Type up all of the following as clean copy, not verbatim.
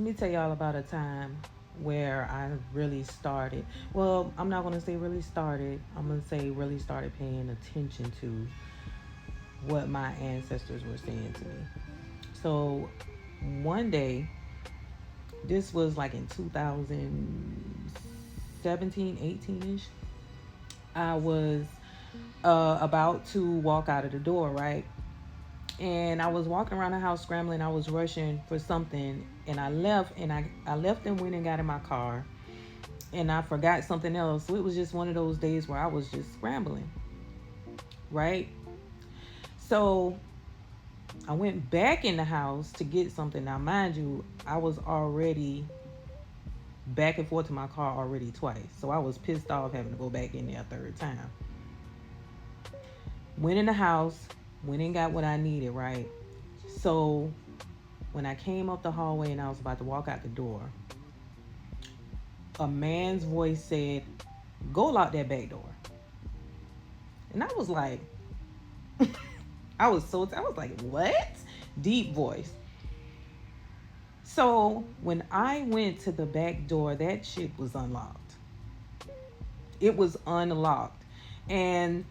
Let me tell y'all about a time where I really started. Well, I'm not going to say really started. I'm going to say really started paying attention to what my ancestors were saying to me. So, one day, this was like in 2017, 18 ish, I was about to walk out of the door, right? And I was walking around the house scrambling. I was rushing for something, and I left and went and got in my car, and I forgot something else. So it was just one of those days where I was just scrambling, right? So I went back in the house to get something. Now, mind you, I was already back and forth to my car already twice, so I was pissed off having to go back in there a third time. Went in the house, went and got what I needed, right? So when I came up the hallway and I was about to walk out the door, a man's voice said, "Go lock that back door." And I was like, I was like, what? Deep voice. So when I went to the back door, that shit was unlocked. It was unlocked. And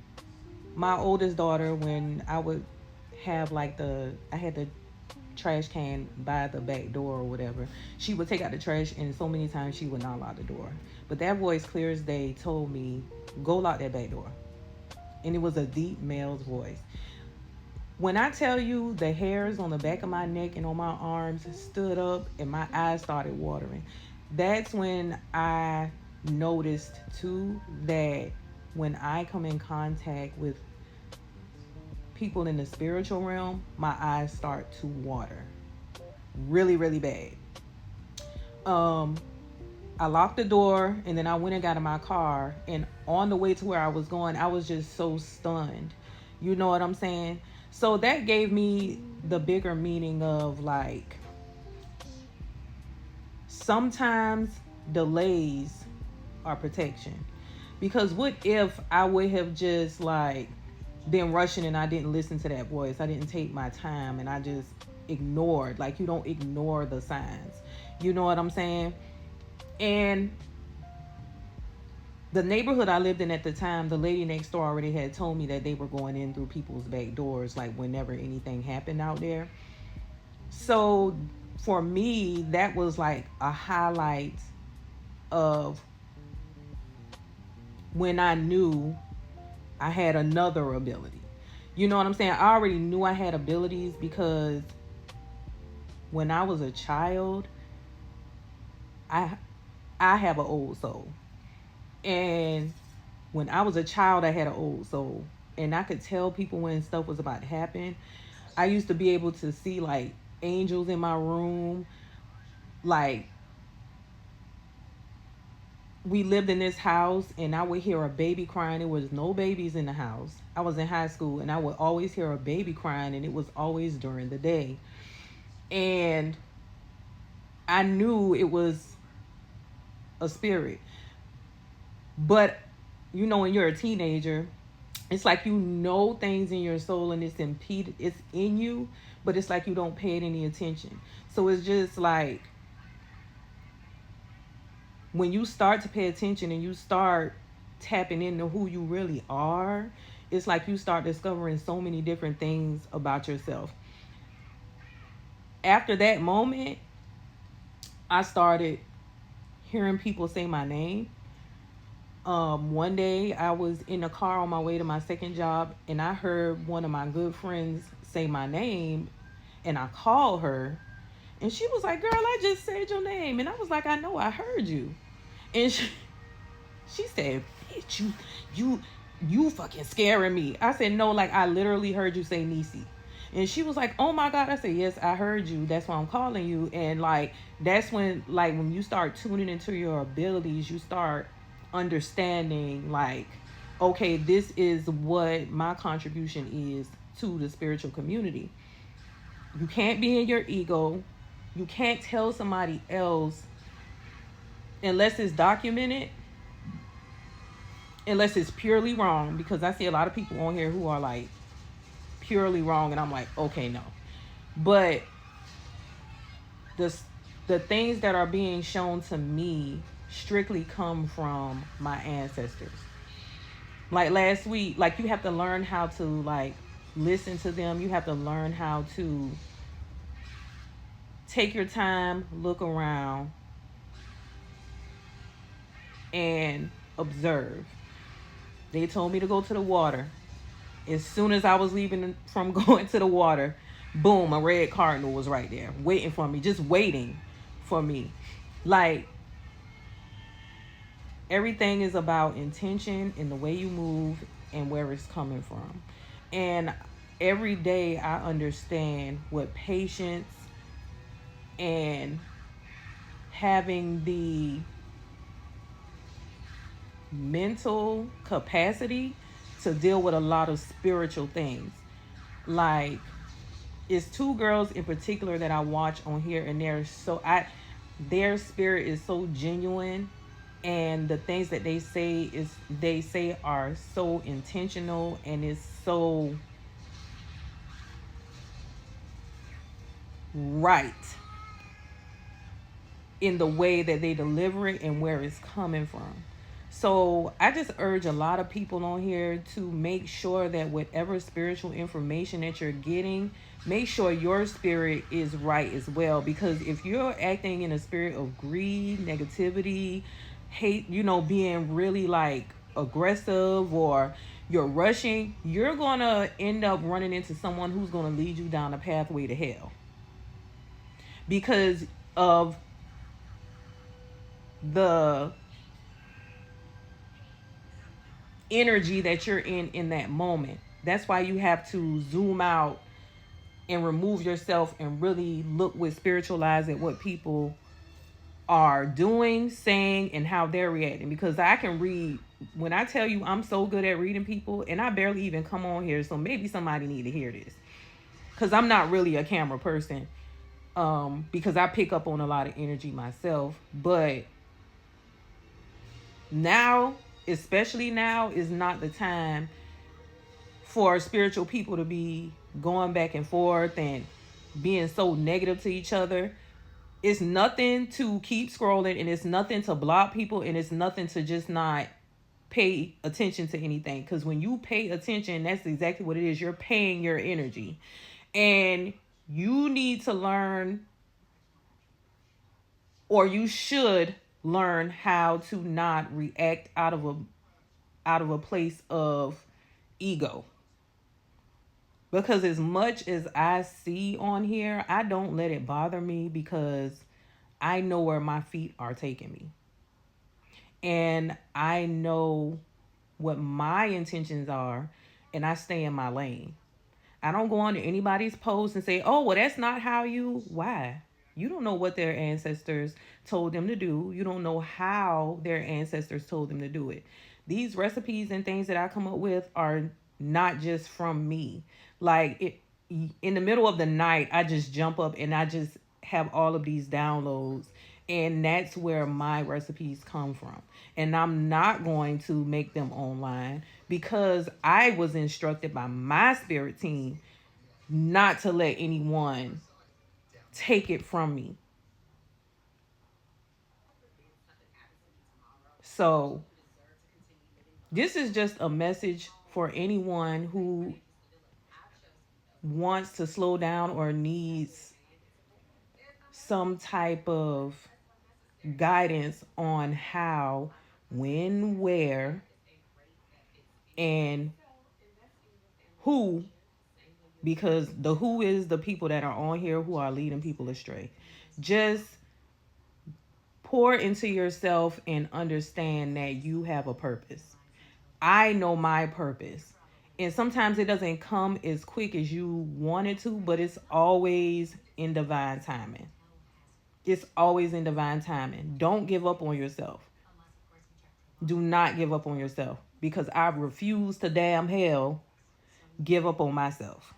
my oldest daughter, when I would have like I had the trash can by the back door or whatever, she would take out the trash, and so many times she would not lock the door. But that voice, clear as day, told me, "Go lock that back door." And it was a deep male's voice. When I tell you the hairs on the back of my neck and on my arms stood up and my eyes started watering, that's when I noticed too that when I come in contact with people in the spiritual realm, my eyes start to water really, really bad. Um, I locked the door and then I went and got in my car. And on the way to where I was going, I was just so stunned. You know what I'm saying? So that gave me the bigger meaning of like sometimes delays are protection. Because what if I would have just like been rushing and I didn't listen to that voice? I didn't take my time and I just ignored. Like, you don't ignore the signs. You know what I'm saying? And the neighborhood I lived in at the time, the lady next door already had told me that they were going in through people's back doors, like whenever anything happened out there. So for me, that was like a highlight of when I knew I had another ability. You know what I'm saying? I already knew I had abilities because when I was a child, I I have an old soul. And when I was a child, I had an old soul. And I could tell people when stuff was about to happen. I used to be able to see like angels in my room. Like, we lived in this house and I would hear a baby crying. There was no babies in the house. I was in high school and I would always hear a baby crying, and it was always during the day. And I knew it was a spirit. But you know, when you're a teenager, it's like you know things in your soul and it's in you, but it's like you don't pay it any attention. So it's just like when you start to pay attention and you start tapping into who you really are, it's like you start discovering so many different things about yourself. After that moment, I started hearing people say my name. One day I was in the car on my way to my second job, and I heard one of my good friends say my name, and I called her, and she was like, "Girl, I just said your name," and I was like, "I know, I heard you," and she said, "Bitch, you, you fucking scaring me." I said, "No, like I literally heard you say Nisi." And she was like, "Oh my God." I said, "Yes, I heard you. That's why I'm calling you." And like, that's when you start tuning into your abilities, you start understanding, like, okay, this is what my contribution is to the spiritual community. You can't be in your ego. You can't tell somebody else unless it's documented, unless it's purely wrong. Because I see a lot of people on here who are like purely wrong, and I'm like, okay, no. But the the things that are being shown to me strictly come from my ancestors. Like last week, like you have to learn how to like listen to them. You have to learn how to take your time, look around, and observe. They told me to go to the water. As soon as I was leaving from going to the water, boom, a red cardinal was right there waiting for me, just waiting for me. Like, everything is about intention and the way you move and where it's coming from. And every day I understand what patience and having the mental capacity to deal with a lot of spiritual things. Like, it's two girls in particular that I watch on here, and their spirit is so genuine, and the things that they say are so intentional, and it's so right in the way that they deliver it and where it's coming from. So I just urge a lot of people on here to make sure that whatever spiritual information that you're getting, make sure your spirit is right as well. Because if you're acting in a spirit of greed, negativity, hate, being really like aggressive, or you're rushing, you're going to end up running into someone who's going to lead you down a pathway to hell because of the energy that you're in that moment. That's why you have to zoom out and remove yourself and really look with spiritual eyes at what people are doing, saying, and how they're reacting. Because I can read, when I tell you I'm so good at reading people, and I barely even come on here, so maybe somebody need to hear this. Because I'm not really a camera person, because I pick up on a lot of energy myself. But now, especially now, is not the time for spiritual people to be going back and forth and being so negative to each other. It's nothing to keep scrolling, and it's nothing to block people, and it's nothing to just not pay attention to anything. Because when you pay attention, that's exactly what it is. You're paying your energy. And you need to learn, or you should learn, how to not react out of a place of ego. Because as much as I see on here, I don't let it bother me, because I know where my feet are taking me. And I know what my intentions are, and I stay in my lane. I don't go on to anybody's post and say, oh, well, that's not how you. Why? You don't know what their ancestors told them to do. You don't know how their ancestors told them to do it. These recipes and things that I come up with are not just from me. Like, in the middle of the night, I just jump up and I just have all of these downloads. And that's where my recipes come from. And I'm not going to make them online, because I was instructed by my spirit team not to let anyone take it from me. So, this is just a message for anyone who wants to slow down or needs some type of guidance on how, when, where, and who, because the who is the people that are on here who are leading people astray. Just pour into yourself and understand that you have a purpose. I know my purpose. And sometimes it doesn't come as quick as you want it to, but it's always in divine timing. It's always in divine timing. Don't give up on yourself. Do not give up on yourself, because I refuse to damn hell give up on myself.